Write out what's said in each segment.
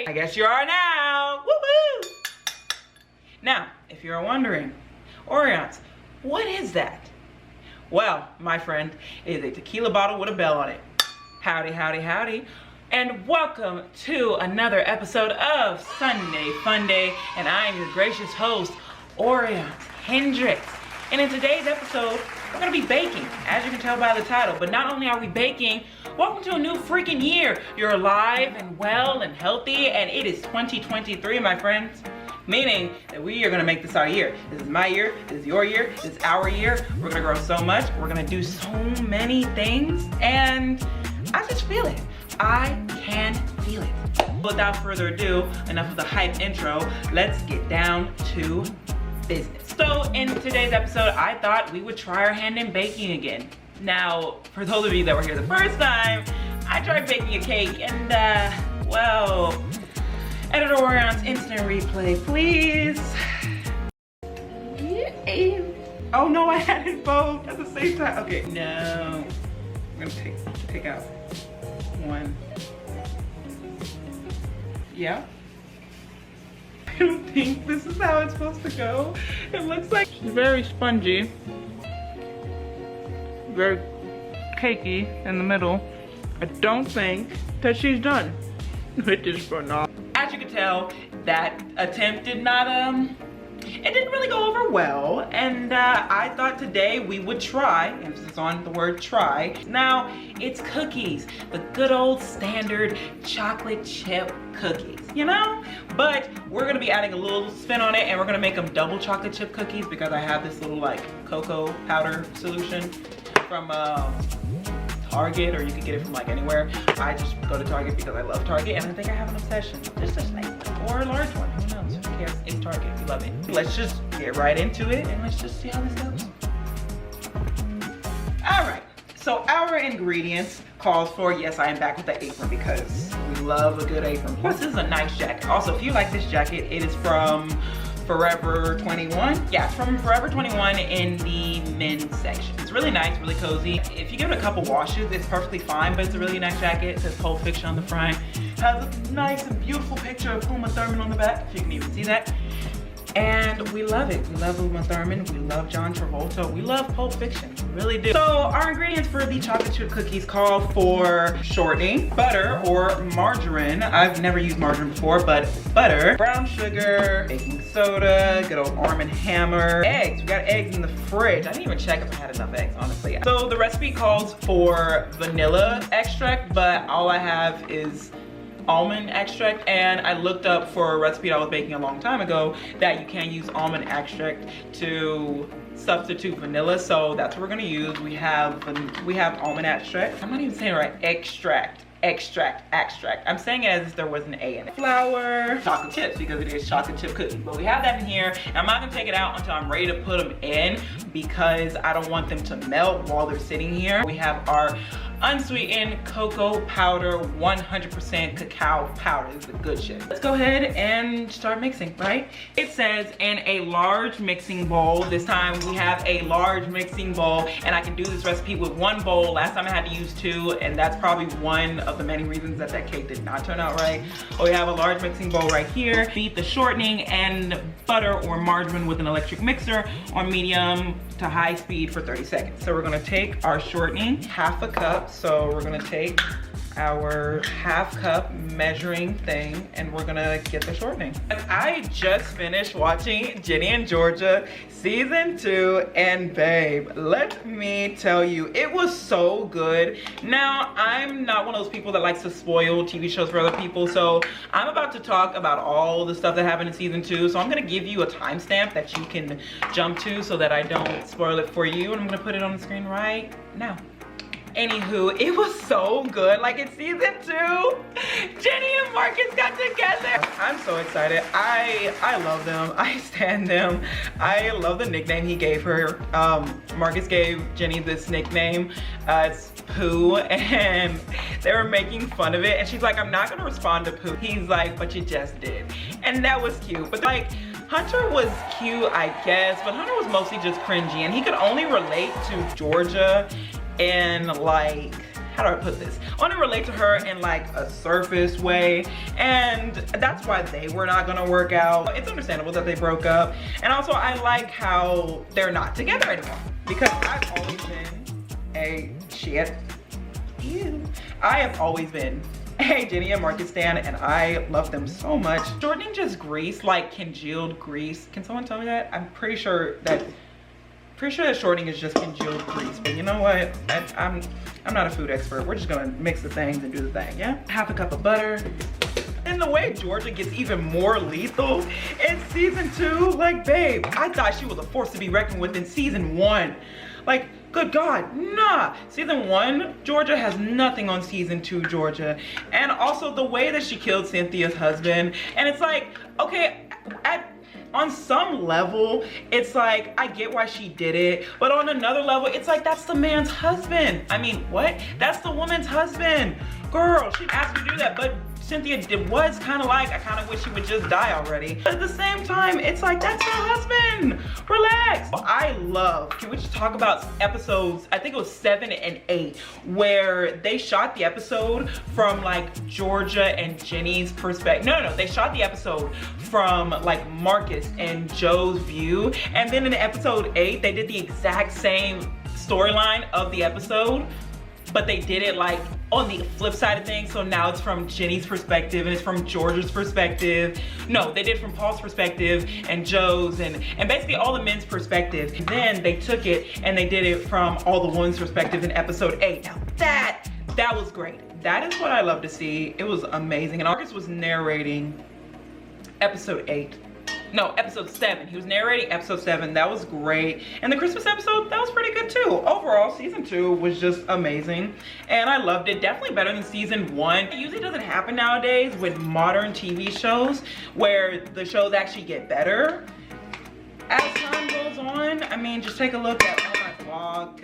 I guess you are now. Woo-hoo! Now, if you're wondering, Oreons, what is that? Well, my friend, it is a tequila bottle with a bell on it. Howdy, howdy, howdy. And welcome to another episode of Sunday Fun Day. And I am your gracious host, Oreons Hendrix. And in today's episode, we're gonna be baking, as you can tell by the title. But not only are we baking, welcome to a new freaking year. You're alive and well and healthy, and it is 2023, my friends. Meaning that we are gonna make this our year. This is my year, this is your year, this is our year. We're gonna grow so much, we're gonna do so many things, and I just feel it. I can feel it. Without further ado, enough of the hype intro, let's get down to business. So in today's episode, I thought we would try our hand in baking again. Now, for those of you that were here the first time, I tried baking a cake and well, Editor Orion's instant replay, please. Yeah. Oh no, I had it both at the same time. Okay, no. I'm gonna take out one. Yeah. I don't think this is how it's supposed to go. It looks like it's very spongy, very cakey in the middle. I don't think that she's done with this for now. As you can tell, that attempt did not, it didn't really go over well. And I thought today we would try, emphasis on the word try. Now, it's cookies, the good old standard chocolate chip cookies, you know? But we're gonna be adding a little spin on it, and we're gonna make them double chocolate chip cookies because I have this little like cocoa powder solution from Target, or you can get it from like anywhere. I just go to Target because I love Target, and I think I have an obsession. Just a nice one, or a large one, who knows? Who cares? It's Target, we love it. Let's just get right into it, and let's just see how this goes. All right, so our ingredients calls for, yes, I am back with the apron because we love a good apron. Plus, this is a nice jacket. Also, if you like this jacket, it is from Forever 21. Yeah, it's from Forever 21 in the men's section. It's really nice, really cozy. If you give it a couple washes, it's perfectly fine, but it's a really nice jacket. It says Pulp Fiction on the front. Has a nice and beautiful picture of Uma Thurman on the back, if you can even see that. And we love it. We love Uma Thurman. We love John Travolta. We love Pulp Fiction. We really do. So our ingredients for the chocolate chip cookies call for shortening, butter or margarine. I've never used margarine before, but butter, brown sugar, baking soda, good old Arm & Hammer, eggs. We got eggs in the fridge. I didn't even check if I had enough eggs, honestly. So the recipe calls for vanilla extract, but all I have is almond extract, and I looked up for a recipe I was baking a long time ago that you can use almond extract to substitute vanilla, so that's what we're gonna use. We have almond extract. I'm not even saying it right. Extract. I'm saying it as if there was an A in it. Flour, chocolate chips, because it is chocolate chip cookies. But we have that in here, and I'm not gonna take it out until I'm ready to put them in because I don't want them to melt while they're sitting here. We have our unsweetened cocoa powder, 100% cacao powder. This is the good shit. Let's go ahead and start mixing, right? It says in a large mixing bowl. This time we have a large mixing bowl, and I can do this recipe with one bowl. Last time I had to use two, and that's probably one of the many reasons that cake did not turn out right. But we have a large mixing bowl right here. Beat the shortening and butter or margarine with an electric mixer on medium to high speed for 30 seconds. So we're gonna take our shortening, half a cup. So we're gonna take our half cup measuring thing, and we're gonna get the shortening. And I just finished watching Ginny and Georgia season 2, and babe, let me tell you, it was so good. Now, I'm not one of those people that likes to spoil TV shows for other people, so I'm about to talk about all the stuff that happened in season 2, so I'm gonna give you a timestamp that you can jump to so that I don't spoil it for you, and I'm gonna put it on the screen right now. Anywho, it was so good. Like in season 2, Ginny and Marcus got together. I'm so excited. I love them. I stan them. I love the nickname he gave her. Marcus gave Ginny this nickname. It's Pooh, and they were making fun of it. And she's like, I'm not gonna respond to Pooh. He's like, but you just did. And that was cute. But like, Hunter was cute, I guess, but Hunter was mostly just cringy, and he could only relate to Georgia and like how do I put this? Only relate to her in like a surface way, and that's why they were not gonna work out. It's understandable that they broke up, and also I like how they're not together anymore, because I've always been a I have always been a Ginny and Marcus stan, and I love them so much. Shortening just grease, like congealed grease. Can someone tell me that? I'm pretty sure that shortening is just congealed grease, but you know what? I'm not a food expert. We're just gonna mix the things and do the thing, yeah? Half a cup of butter. And the way Georgia gets even more lethal in season 2, like babe, I thought she was a force to be reckoned with in season 1. Like, good God, nah. Season 1, Georgia has nothing on season 2, Georgia. And also the way that she killed Cynthia's husband. And it's like, okay, on some level, it's like, I get why she did it. But on another level, it's like, that's the man's husband. I mean, what? That's the woman's husband. Girl, she asked you to do that, but Cynthia was kind of like, I kind of wish she would just die already. But at the same time, it's like, that's her husband. Relax. I love, can we just talk about episodes, I think it was 7 and 8, where they shot the episode from like Georgia and Ginny's perspective. No, they shot the episode from like Marcus and Joe's view. And then in episode 8, they did the exact same storyline of the episode, but they did it like on the flip side of things. So now it's from Ginny's perspective and it's from Georgia's perspective. No, they did it from Paul's perspective and Joe's and basically all the men's perspective. And then they took it and they did it from all the women's perspective in episode 8. Now that was great. That is what I love to see. It was amazing. And Marcus was narrating episode 8. No, episode 7. He was narrating episode 7. That was great. And the Christmas episode, that was pretty good too. Overall, season 2 was just amazing. And I loved it. Definitely better than season 1. It usually doesn't happen nowadays with modern TV shows where the shows actually get better as time goes on. I mean, just take a look at my blog.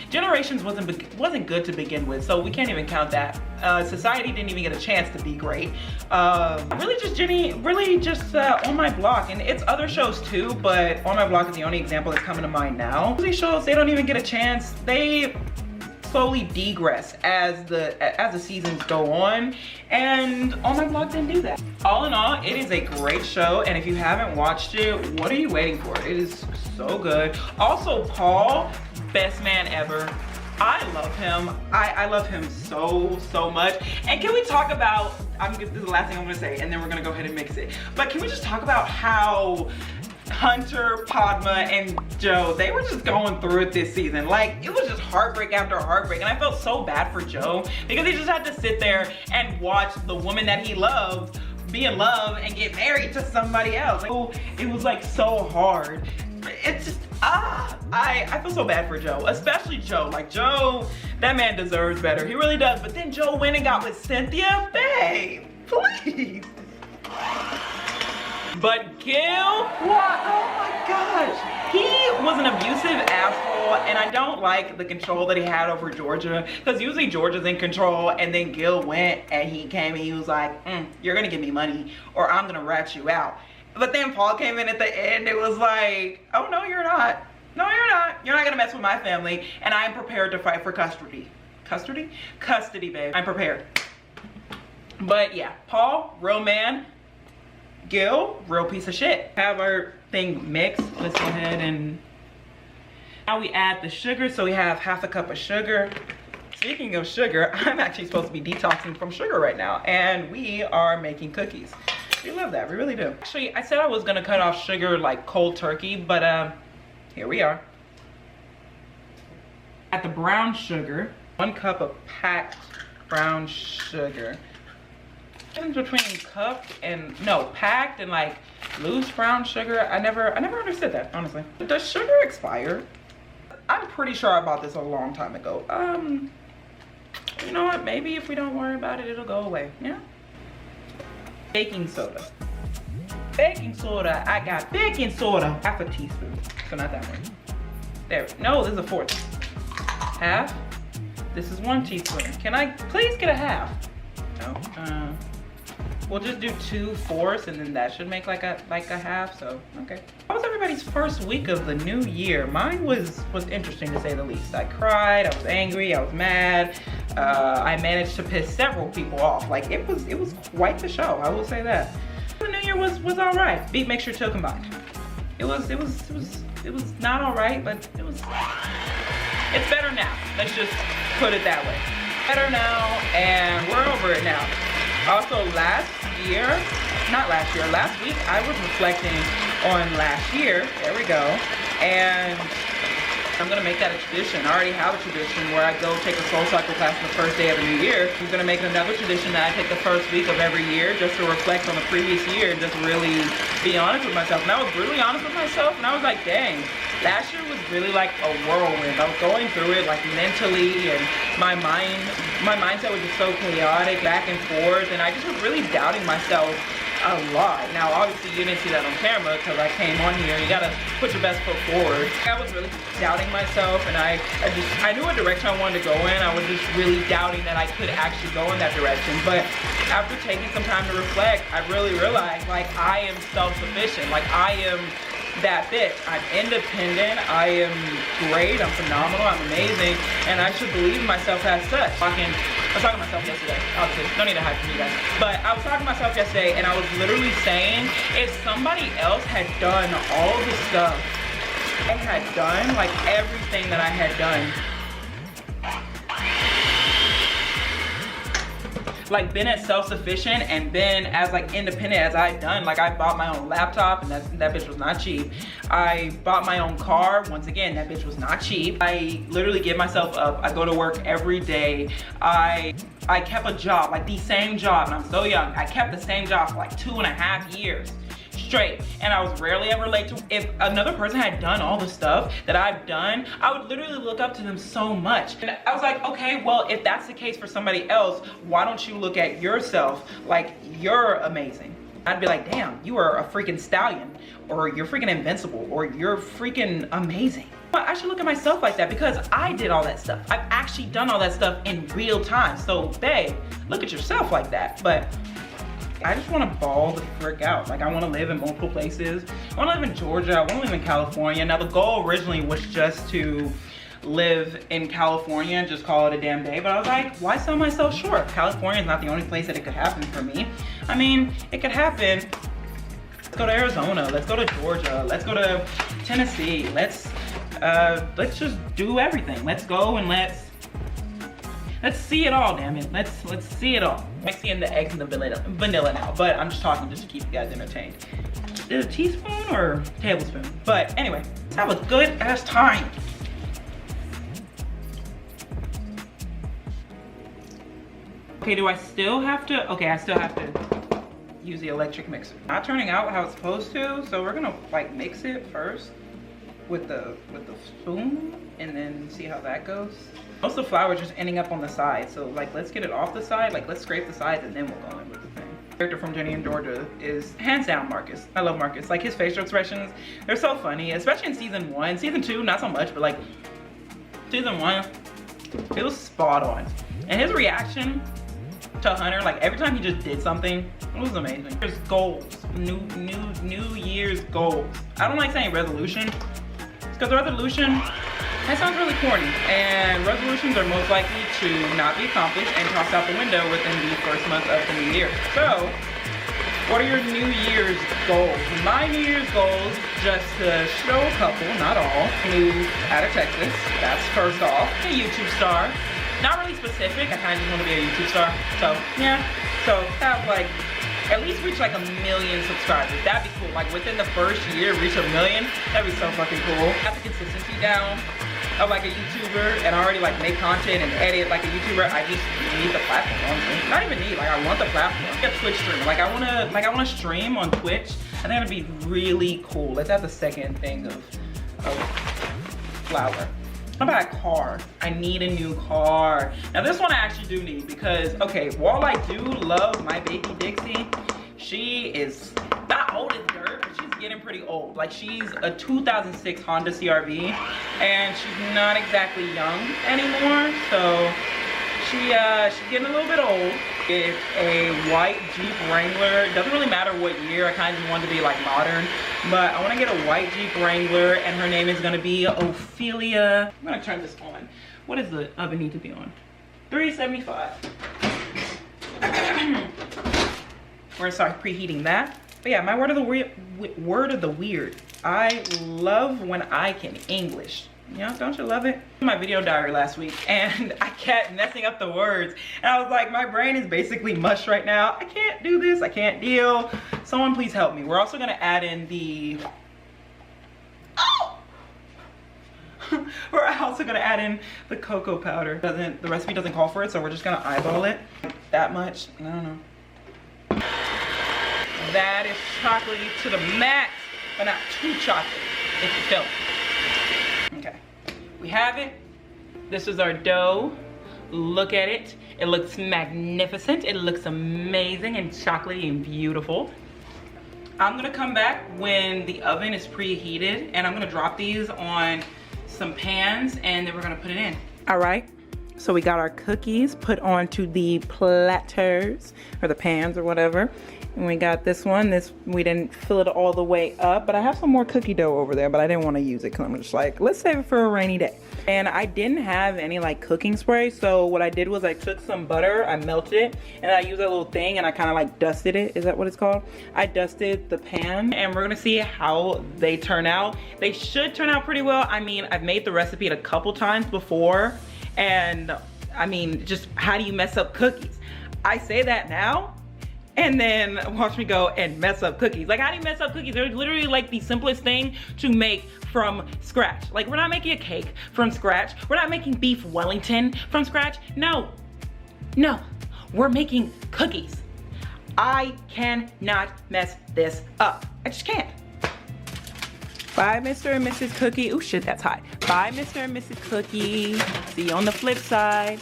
Generations wasn't good to begin with, so we can't even count that. Society didn't even get a chance to be great. Really just Ginny, really just On My Block, and it's other shows too, but On My Block is the only example that's coming to mind now. These shows, they don't even get a chance. They slowly degress as the seasons go on, and On My Block didn't do that. All in all, it is a great show, and if you haven't watched it, what are you waiting for? It is so good. Also, Paul, best man ever. I love him. I love him so much. And can we talk about, this is the last thing I'm gonna say, and then we're gonna go ahead and mix it. But can we just talk about how Hunter, Padma, and Joe, they were just going through it this season. Like, it was just heartbreak after heartbreak. And I felt so bad for Joe because he just had to sit there and watch the woman that he loved be in love and get married to somebody else. Like, it was like so hard. It's just, I feel so bad for Joe, especially Joe. Like, Joe, that man deserves better. He really does. But then Joe went and got with Cynthia. Babe, please. But Gil, what? Oh my gosh. He was an abusive asshole, and I don't like the control that he had over Georgia, because usually Georgia's in control, and then Gil went and he came and he was like, you're gonna give me money or I'm gonna rat you out. But then Paul came in at the end. It was like, oh no, you're not. No, you're not. You're not gonna mess with my family, and I am prepared to fight for custody. Custody? Custody, babe. I'm prepared. But yeah, Paul, real man. Gil, real piece of shit. Have our thing mixed. Let's go ahead and now we add the sugar. So we have half a cup of sugar. Speaking of sugar, I'm actually supposed to be detoxing from sugar right now, and we are making cookies. We love that, we really do. Actually, I said I was gonna cut off sugar like cold turkey, but here we are. At the brown sugar, 1 cup of packed brown sugar. Between packed and like loose brown sugar, I never understood that, honestly. Does sugar expire? I'm pretty sure I bought this a long time ago. You know what, maybe if we don't worry about it, it'll go away, yeah? Baking soda. Baking soda, I got baking soda. Half a teaspoon, so not that one. There, no, this is a 1/4. Half, this is 1 teaspoon. Can I please get a half? No, we'll just do 2/4 and then that should make like a half, so okay. How was everybody's first week of the new year? Mine was interesting to say the least. I cried, I was angry, I was mad. I managed to piss several people off. Like it was quite the show, I will say that. The new year was all right. Beat mixture 2 combined. It was not all right, but it's better now. Let's just put it that way. Better now, and we're over it now. Also, last week, I was reflecting on last year. There we go. And I'm gonna make that a tradition. I already have a tradition where I go take a soul cycle class the first day of the new year. I'm gonna make another tradition that I take the first week of every year just to reflect on the previous year and just really be honest with myself. And I was brutally honest with myself, and I was like, dang, last year was really like a whirlwind. I was going through it like mentally, and my mindset was just so chaotic, back and forth, and I just was really doubting myself a lot. Now, obviously, you didn't see that on camera because I came on here. You gotta put your best foot forward. I was really doubting myself, and I knew what direction I wanted to go in. I was just really doubting that I could actually go in that direction. But after taking some time to reflect, I really realized, like, I am self-sufficient. Like, I am that bitch. I'm independent, I am great, I'm phenomenal, I'm amazing, and I should believe in myself as such. I was talking to myself yesterday, obviously, no need to hide from you guys, but I was talking to myself yesterday, and I was literally saying, if somebody else had done all the stuff I had done, like everything that I had done, like been as self-sufficient and been as like independent as I've done. Like I bought my own laptop, and that bitch was not cheap. I bought my own car, once again, that bitch was not cheap. I literally give myself up. I go to work every day. I kept a job, like the same job, and I'm so young. I kept the same job for like 2.5 years straight, and I was rarely ever late to. If another person had done all the stuff that I've done, I would literally look up to them so much. And I was like, okay, well, if that's the case for somebody else, why don't you look at yourself like you're amazing? I'd be like, damn, you are a freaking stallion, or you're freaking invincible, or you're freaking amazing. But I should look at myself like that because I did all that stuff. I've actually done all that stuff in real time. So babe, look at yourself like that. But I just want to ball the frick out. Like I want to live in multiple places. I want to live in Georgia. I want to live in California. Now the goal originally was just to live in California and just call it a damn day. But I was like, why sell myself short? California is not the only place that it could happen for me. I mean, it could happen. Let's go to Arizona. Let's go to Georgia. Let's go to Tennessee. Let's just do everything. Let's go and let's see it all, damn it. Let's see it all. I'm seeing the eggs and the vanilla now, but I'm just talking just to keep you guys entertained. Is it a teaspoon or tablespoon? But anyway, let's have a good ass time. Okay, do I still have to? Okay, I still have to use the electric mixer. Not turning out how it's supposed to, so we're gonna like mix it first with the spoon and then see how that goes. Most of the flour is just ending up on the side, so like let's get it off the side, like let's scrape the sides and then we'll go in with the thing. The character from Ginny and Georgia is hands down Marcus. I love Marcus. Like his facial expressions, they're so funny, especially in season 1. Season 2, not so much, but like season 1, it was spot on. And his reaction to Hunter, like every time he just did something, it was amazing. There's goals, new year's goals. I don't like saying resolution, because resolution, that sounds really corny, and resolutions are most likely to not be accomplished and tossed out the window within the first month of the new year. So, what are your New Year's goals? My New Year's goals, just to show a couple, not all, move out of Texas. That's first off. A YouTube star. Not really specific, I kind of just want to be a YouTube star. So, yeah. So, have like, at least reach like 1 million subscribers. That'd be cool. Like within the first year, reach 1 million. That'd be so fucking cool. Have the consistency down of like a YouTuber, and I already like make content and edit like a YouTuber. I just need the platform, honestly. Not even need, like I want the platform. Like a Twitch streamer. Like I wanna stream on Twitch. I think that'd be really cool. Let's have the second thing of flour. How about a car? I need a new car. Now this one I actually do need because, okay, while I do love my baby Dixie, she is not old as dirt, but she's getting pretty old. Like she's a 2006 Honda CR-V and she's not exactly young anymore. So she's getting a little bit old. It's a white Jeep Wrangler. It doesn't really matter what year. I kind of just wanted to be like modern, but I want to get a white Jeep Wrangler, and her name is going to be Ophelia. I'm going to turn this on. What does the oven need to be on? 375. We're gonna start preheating that. But yeah, my word of the weird. I love when I can English. You know, don't you love it? My video diary last week, and I kept messing up the words. And I was like, my brain is basically mush right now. I can't do this, I can't deal. Someone please help me. We're also gonna add in the, we're also gonna add in the cocoa powder. The recipe doesn't call for it, so we're just gonna eyeball it. That much, I don't know. That is chocolatey to the max, but not too chocolate, if you feel it. Okay, we have it. This is our dough. Look at it. It looks magnificent. It looks amazing and chocolatey and beautiful. I'm gonna come back when the oven is preheated, and I'm gonna drop these on some pans, and then we're gonna put it in. All right, so we got our cookies put onto the platters or the pans or whatever. And we got this one. We didn't fill it all the way up, but I have some more cookie dough over there, but I didn't want to use it because I'm just like, let's save it for a rainy day. And I didn't have any like cooking spray, so what I did was I took some butter, I melted it, and I used that little thing and I kind of like dusted it. Is that what it's called? I dusted the pan, and we're gonna see how they turn out. They should turn out pretty well. I mean, I've made the recipe a couple times before, and I mean, just how do you mess up cookies? I say that now, and then watch me go and mess up cookies. Like, how do you mess up cookies? They're literally like the simplest thing to make from scratch. Like, we're not making a cake from scratch. We're not making beef Wellington from scratch. No, no, we're making cookies. I cannot mess this up. I just can't. Bye, Mr. and Mrs. Cookie. Oh shit, that's hot. Bye, Mr. and Mrs. Cookie. See you on the flip side.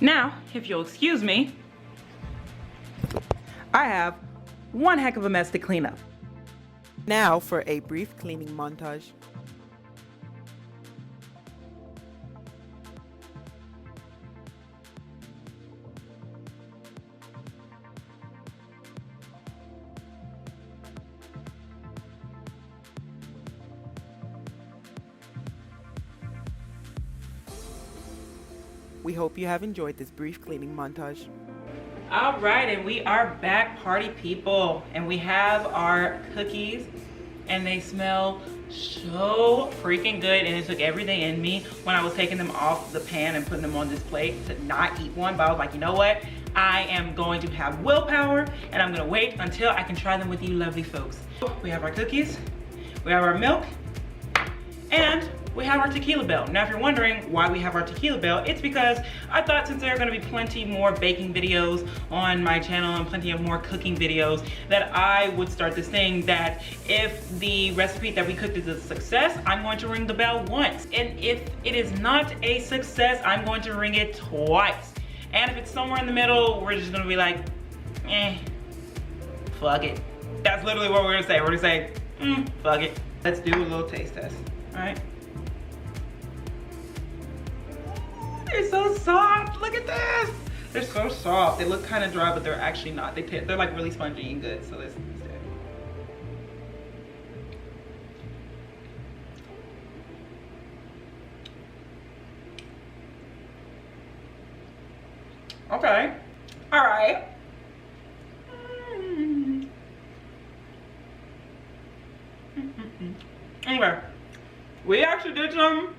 Now, if you'll excuse me, I have one heck of a mess to clean up. Now for a brief cleaning montage. We hope you have enjoyed this brief cleaning montage. All right, and we are back, party people, and we have our cookies, and they smell so freaking good. And it took everything in me when I was taking them off the pan and putting them on this plate to not eat one, but I was like, you know what? I am going to have willpower, and I'm gonna wait until I can try them with you lovely folks. We have our cookies, we have our milk, and we have our tequila bell. Now, if you're wondering why we have our tequila bell, it's because I thought since there are gonna be plenty more baking videos on my channel and plenty of more cooking videos, that I would start this thing that if the recipe that we cooked is a success, I'm going to ring the bell once. And if it is not a success, I'm going to ring it twice. And if it's somewhere in the middle, we're just gonna be like, fuck it. That's literally what we're gonna say. We're gonna say, fuck it. Let's do a little taste test, all right? They're so soft, look at this. They're so soft. They look kind of dry, but they're actually not. They're like really spongy and good, so let's do it. Okay, all right. Anyway, we actually did some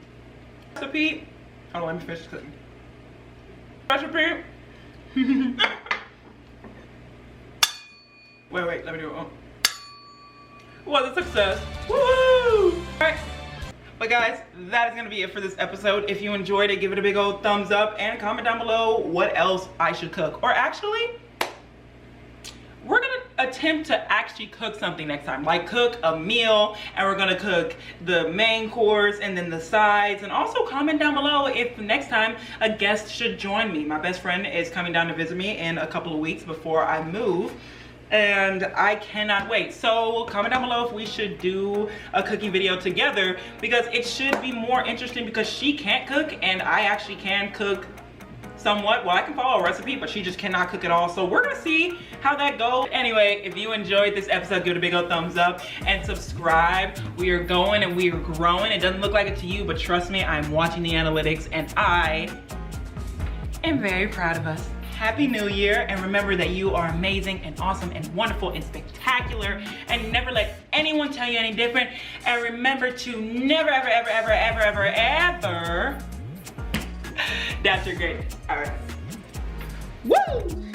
recipe. Oh, let me finish cooking. Recipe. wait, let me do it. Was a success. Woo! All right. But guys, that is gonna be it for this episode. If you enjoyed it, give it a big old thumbs up and comment down below what else I should cook. Or actually, we're gonna attempt to actually cook something next time, like cook a meal, and we're gonna cook the main course and then the sides. And also comment down below if next time a guest should join me. My best friend is coming down to visit me in a couple of weeks before I move. and I cannot wait. So comment down below if we should do a cooking video together, because it should be more interesting because she can't cook and I actually can cook somewhat. Well, I can follow a recipe, but she just cannot cook at all. So we're gonna see how that goes. Anyway, if you enjoyed this episode, give it a big old thumbs up and subscribe. We are going and we are growing. It doesn't look like it to you, but trust me, I'm watching the analytics and I am very proud of us. Happy New Year, and remember that you are amazing and awesome and wonderful and spectacular, and never let anyone tell you any different. And remember to never, ever, ever, ever, ever, ever, ever doubt your greatness. All right. Woo!